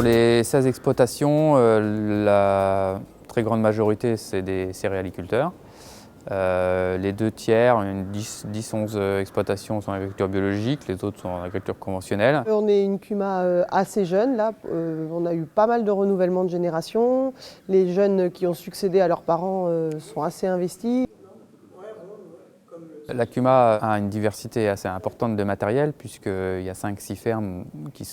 Sur les 16 exploitations, la très grande majorité, c'est des céréaliculteurs. Les 2/3, 10-11 exploitations sont en agriculture biologique, les autres sont en agriculture conventionnelle. On est une CUMA assez jeune, là. On a eu pas mal de renouvellement de génération. Les jeunes qui ont succédé à leurs parents sont assez investis. La CUMA a une diversité assez importante de matériel puisqu'il y a 5-6 fermes qui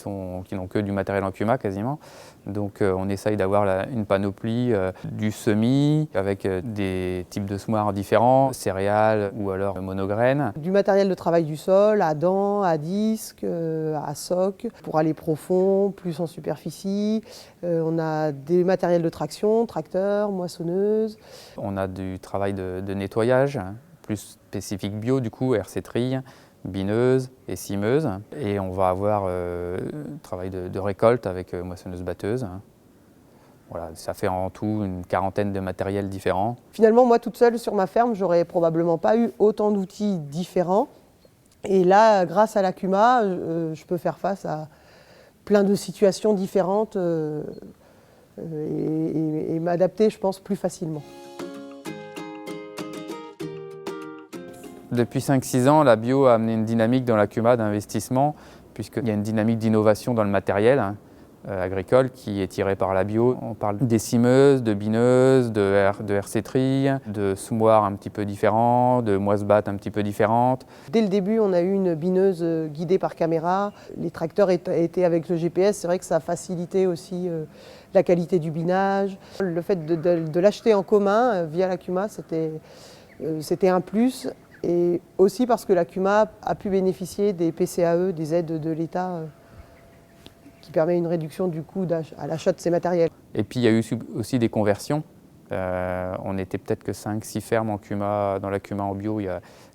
n'ont que du matériel en CUMA quasiment. Donc on essaye d'avoir une panoplie du semis avec des types de semoirs différents, céréales ou alors monograines. Du matériel de travail du sol, à dents, à disque, à soc, pour aller profond, plus en superficie. On a des matériels de traction, tracteurs, moissonneuses. On a du travail de nettoyage, plus spécifique bio du coup, RC-trille, bineuse et cimeuse. Et on va avoir travail de récolte avec moissonneuse-batteuse. Voilà, ça fait en tout une quarantaine de matériels différents. Finalement, moi toute seule sur ma ferme, j'aurais probablement pas eu autant d'outils différents. Et là, grâce à la CUMA, je peux faire face à plein de situations différentes et m'adapter, je pense, plus facilement. Depuis 5-6 ans, la bio a amené une dynamique dans la CUMA d'investissement, puisqu'il y a une dynamique d'innovation dans le matériel agricole qui est tirée par la bio. On parle des cimeuses, de bineuses, de RC-trille, de semoirs un petit peu différents, de moisse-batte un petit peu différentes. Dès le début, on a eu une bineuse guidée par caméra. Les tracteurs étaient avec le GPS, c'est vrai que ça a facilité aussi la qualité du binage. Le fait de l'acheter en commun via la CUMA, c'était un plus. Et aussi parce que la CUMA a pu bénéficier des PCAE, des aides de l'État, qui permet une réduction du coût à l'achat de ces matériels. Et puis il y a eu aussi des conversions. On était peut-être que 5-6 fermes dans la CUMA en bio il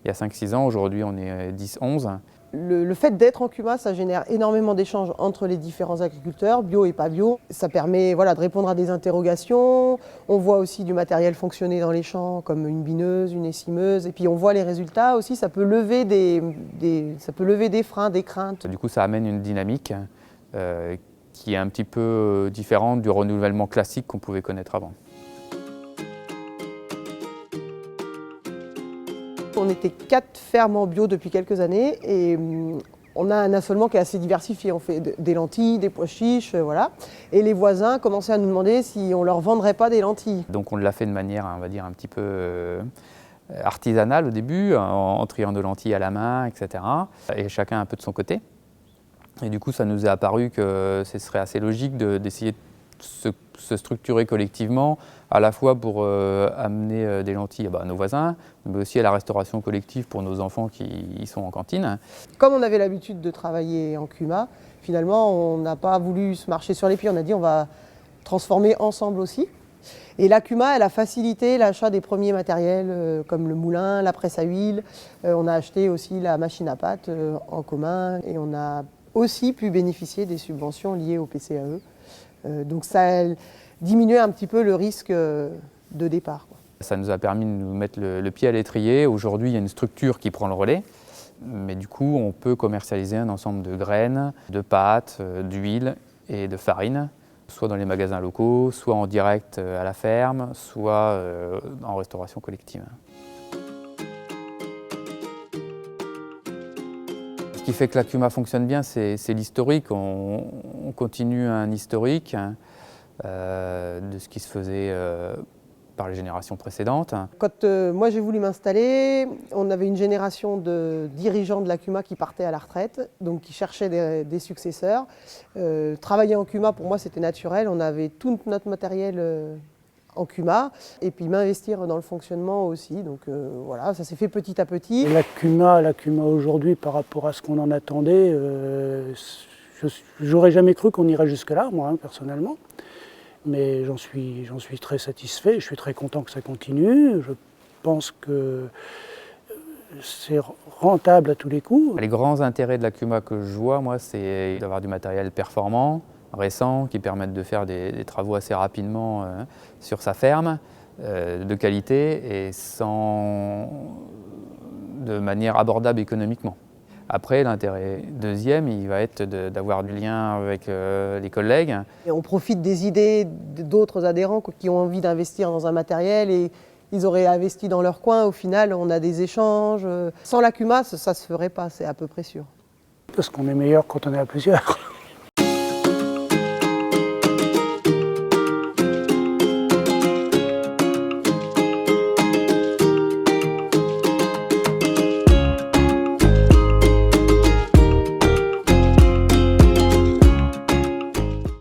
y a 5-6 ans. Aujourd'hui, on est 10-11. Le fait d'être en CUMA, ça génère énormément d'échanges entre les différents agriculteurs, bio et pas bio. Ça permet de répondre à des interrogations. On voit aussi du matériel fonctionner dans les champs, comme une bineuse, une essimeuse. Et puis on voit les résultats aussi, ça peut lever des freins, des craintes. Du coup, ça amène une dynamique qui est un petit peu différente du renouvellement classique qu'on pouvait connaître avant. On était 4 fermes en bio depuis quelques années et on a un assolement qui est assez diversifié. On fait des lentilles, des pois chiches, voilà. Et les voisins commençaient à nous demander si on leur vendrait pas des lentilles. Donc on l'a fait de manière, on va dire, un petit peu artisanale au début, en triant de lentilles à la main, etc. Et chacun un peu de son côté. Et du coup, ça nous est apparu que ce serait assez logique d'essayer de se structurer collectivement, à la fois pour amener des lentilles à nos voisins, mais aussi à la restauration collective pour nos enfants qui y sont en cantine. Comme on avait l'habitude de travailler en CUMA, finalement, on n'a pas voulu se marcher sur les pieds. On a dit on va transformer ensemble aussi. Et la CUMA, elle a facilité l'achat des premiers matériels comme le moulin, la presse à huile. On a acheté aussi la machine à pâte en commun et on a aussi pu bénéficier des subventions liées au PCAE. Donc ça a diminué un petit peu le risque de départ. Ça nous a permis de nous mettre le pied à l'étrier. Aujourd'hui, il y a une structure qui prend le relais. Mais du coup, on peut commercialiser un ensemble de graines, de pâtes, d'huile et de farine, soit dans les magasins locaux, soit en direct à la ferme, soit en restauration collective. Ce qui fait que la CUMA fonctionne bien, c'est l'historique. On continue un historique de ce qui se faisait par les générations précédentes. Quand moi j'ai voulu m'installer, on avait une génération de dirigeants de la CUMA qui partaient à la retraite, donc qui cherchaient des successeurs. Travailler en CUMA, pour moi, c'était naturel. On avait tout notre matériel en CUMA et puis m'investir dans le fonctionnement aussi. Donc voilà, ça s'est fait petit à petit. La CUMA aujourd'hui, par rapport à ce qu'on en attendait, j'aurais jamais cru qu'on irait jusque-là, moi, personnellement. Mais j'en suis très satisfait, je suis très content que ça continue. Je pense que c'est rentable à tous les coups. Les grands intérêts de la CUMA que je vois, moi, c'est d'avoir du matériel performant, récent, qui permettent de faire des travaux assez rapidement sur sa ferme, de qualité et de manière abordable économiquement. Après, l'intérêt deuxième, il va être d'avoir du lien avec les collègues. Et on profite des idées d'autres adhérents qui ont envie d'investir dans un matériel et ils auraient investi dans leur coin. Au final, on a des échanges. Sans la CUMA, ça ne se ferait pas, c'est à peu près sûr. Parce qu'on est meilleur quand on est à plusieurs.